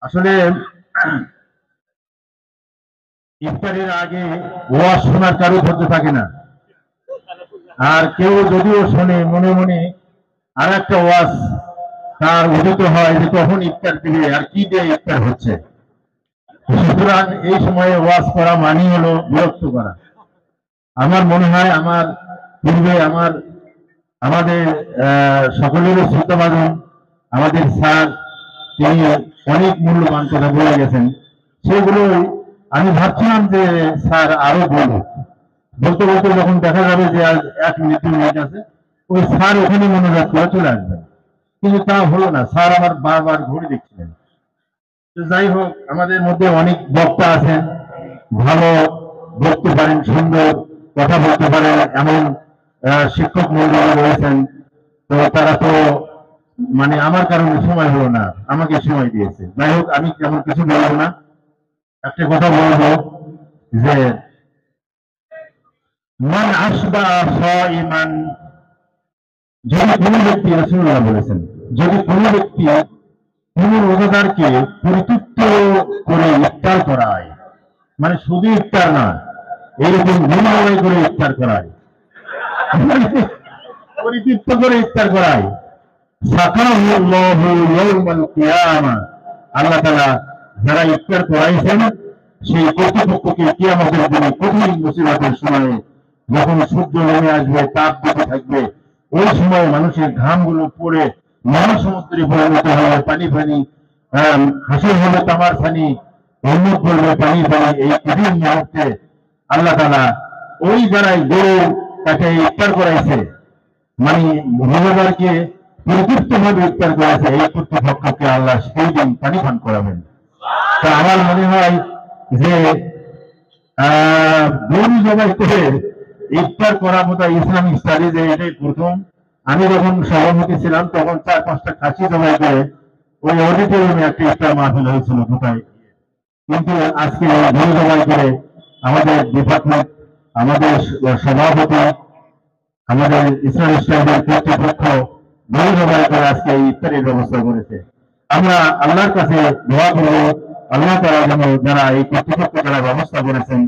আসলে ইফতারের আগে ওয়াজ শোনার কারো ধৈর্য থাকে না। আর কেউ যদিও শোনে মনে মনে আর একটা ওয়াজ তার উদিত হয় যে কখন ইফতার দিবে আর কি দিয়ে ইফতার হচ্ছে। সুতরাং এই সময়ে ওয়াজ করা মানি হলো বিরক্ত করা। আমার মনে হয় আমার পূর্বে আমাদের সকলেরও শ্রোতাভাজন আমাদের স্যার তিনি অনেক মূল্যবান কথা বলে গেছেন। সেগুলোই আমি ভাবছিলাম যে স্যার আরো বলুক। বলতে বলতে যখন দেখা যাবে যে আজ 1 মিনিট 2 মিনিট আছে, ওই স্যার ওখানে মনোযোগ করে চলে আসবে। কিন্তু তা হলো না, স্যার আবার বারবার ঘুরে দেখছিলেন। তো যাই হোক, আমাদের মধ্যে অনেক বক্তা আছেন, ভালো বলতে পারেন, সুন্দর কথা বলতে পারেন, এমন শিক্ষক মন্ডলী রয়েছেন। তো তারা তো মানে আমার কারণে সময় হলো না, আমাকে সময় দিয়েছে। যাই হোক, আমি তেমন কিছু বলবো না, একটা কথা বলবো যে মান আসবা সাইমান, যদি কোনো ব্যক্তি, রাসূলুল্লাহ বলেছেন, যদি কোনো ব্যক্তি কোন রোজাদারকে পরিতৃপ্ত করে ইফতার করায়, মানে শুধু ইফতার না, এইরকম গুণাবলী করে ইফতার করায়, পরিতৃপ্ত করে ইফতার করায়, সাকাহুল্লাহু ইয়াউমাল কিয়ামা, আল্লাহ তাআলা যারা ইফতার করাইছেন সেই কর্তৃপক্ষকে কিয়ামতের দিনে কঠিন মুসিবতের সময়ে যখন সূর্য নেমে আসবে, তাপ দিতে থাকবে, ওই সময় মানুষের ঘামগুলো পড়ে মহাসমুদ্রে পরিণত হবে, পানি পানি, হাসির হবে তামার পানি, অন্যুক করবে পানি পানি। এই কঠিন মুহূর্তে আল্লাহ তাআলা ওই যারাই গরু তাকে ইফতার করাইছে, মানে রোজাদারকে পরিতৃপ্ত ভাবে ইফতার করেছে, এই কর্তৃপক্ষকে আল্লাহ সেই দিন পানি পান করাবেন। তা আমার মনে হয় যে গরু জবাই করে ইফতার করার মতো ইসলামিক স্টাডিজে এটাই প্রথম। আমি যখন সভাপতি ছিলাম তখন 4-5টা খাসি জবাই করে ওই অডিটোরিয়ামে একটা ইফতার মাহফিল হয়েছিল কোথায়। কিন্তু আজকে গরু জবাই করে আমাদের ডিপার্টমেন্ট, আমাদের সভাপতি, আমাদের ইসলাম স্টাডিজের কর্তৃপক্ষ গরু জবাই করে আজকে এই ইফতারের ব্যবস্থা করেছে। আমরা আল্লাহর কাছে দোয়া করব, আল্লাহ তাআলা যেন যারা এই কর্তৃপক্ষ যারা ব্যবস্থা করেছেন,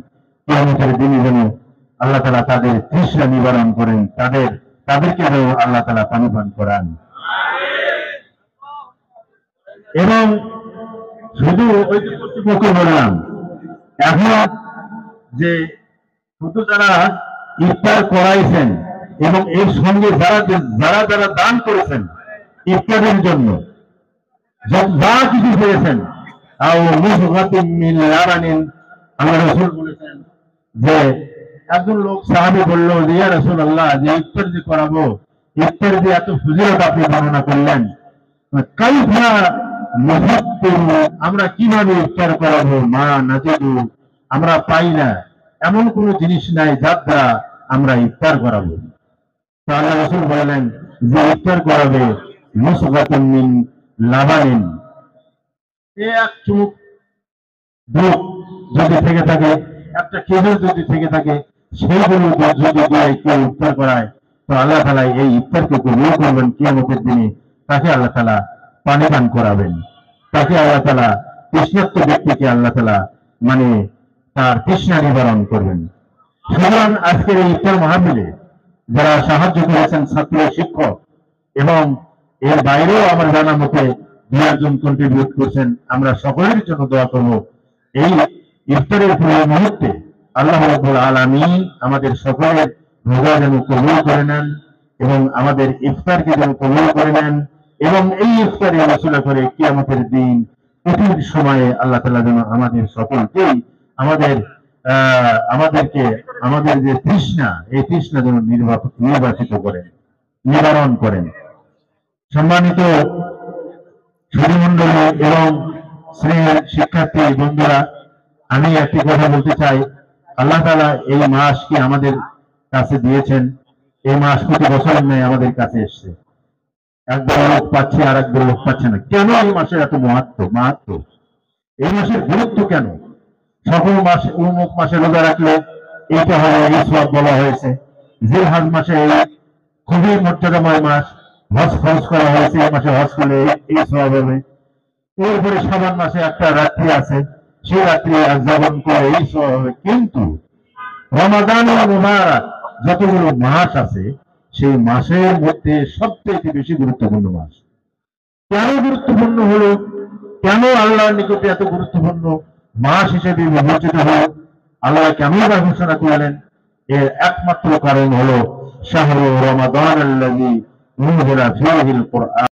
কিয়ামতের দিনে যেন আল্লাহ তাআলা তাদের তৃষ্ণা নিবারণ করেন, তাদেরকে যেন আল্লাহ তাআলা পানি পান করান। এবং শুধু ওই যে কর্তৃপক্ষ বললাম, এখন যে শুধু যারা ইফতার করাইছেন এবং এর সঙ্গে যারা যারা যারা দান করেছেন ইফতারের জন্য, যা কিছু পেয়েছেন, আল্লাহ রাসূল বলেছেন যে একজন লোক সাহাবী বলল যে ইয়া রাসূলুল্লাহ, যে ইফতার যে করাবো, ইফতার যে এত ফজিলত আপনি বর্ণনা করলেন, কাইফা নুফাত্তিরু, আমরা কিভাবে ইফতার করাবো, মা নাজিদু, আমরা পাই না, এমন কোন জিনিস নাই যার দ্বারা আমরা ইফতার করাবো। তো আল্লাহ রাসূল বললেন যে ইফতার করাবে মুসগাতুন মিন লাবানিন, এক চুমুক দুধ যদি থেকে থাকে, একটা খেজুর যদি থেকে থাকে, সেইগুলো যদি দিয়ে কেউ ইফতার করায়, তো আল্লাহ তাআলা এই ইফতারকে কবুল করবেন। কিয়ামতের দিনে তাকে আল্লাহ তাআলা পানি পান করাবেন, তাকে আল্লাহ তাআলা, তৃষ্ণার্ত ব্যক্তিকে আল্লাহ তাআলা মানে তার তৃষ্ণা নিবারণ করবেন। সুতরাং আজকের এই ইফতার মাহফিলে যারা সাহায্য করেছেন, ছাত্র, শিক্ষক এবং এর বাইরেও আমার জানা মতে 2-1 কন্ট্রিবিউট করছেন, আমরা সকলের জন্য দোয়া করব এই ইফতারের পুরো মুহূর্তে আল্লাহ রাব্বুল আলামিন আমাদের সকলের রোজা যেন কবুল করে নেন এবং আমাদের ইফতারকে যেন কবুল করে নেন, এবং এই ইফতারে রসুলা করে কিয়ামতের দিন কঠিন সময়ে আল্লাহ তাআলা যেন আমাদের সকলকেই আমাদেরকে আমাদের যে তৃষ্ণা, এই তৃষ্ণা যেন নির্বাচিত করেন, নিবারণ করেন। সম্মানিত সুধীমণ্ডলী এবং শ্রেণীর শিক্ষার্থী বন্ধুরা, আমি একটি কথা বলতে চাই। আল্লাহ তাআলা এই মাসকে আমাদের কাছে দিয়েছেন, এই মাস প্রতি বছরের ন্যায় আমাদের কাছে এসছে। একদল লোক পাচ্ছে আর একদল লোক পাচ্ছে না। কেন এই মাসের এত মাহাত্ম? এই মাসের গুরুত্ব কেন? সকল মাস অমুক মাসে রোজা রাখলে এইটা হবে, এই সওয়াব বলা হয়েছে। জিলহজ মাসে খুবই মর্যাদাময় মাস, হজ ফরজ করা হয়েছে, এই মাসে হজ করলে এই সওয়াব হবে। এরপরে শাবান মাসে একটা রাত্রি আছে, সেই রাত্রি উদযাপন করে এই সব হবে। কিন্তু রমাদান মুবারক যতগুলো মাস আছে, সেই মাসের মধ্যে সবচেয়ে বেশি গুরুত্বপূর্ণ মাস। কেন গুরুত্বপূর্ণ হলো, কেন আল্লাহর নিকটে এত গুরুত্বপূর্ণ মাস হিসেবে বিবেচিত হলো, আল্লাহ কেন তা ঘোষণা করলেন? এর একমাত্র কারণ হলো শাহরু রমাদান আল্লাযী উনজিলা ফীহিল কুরআন।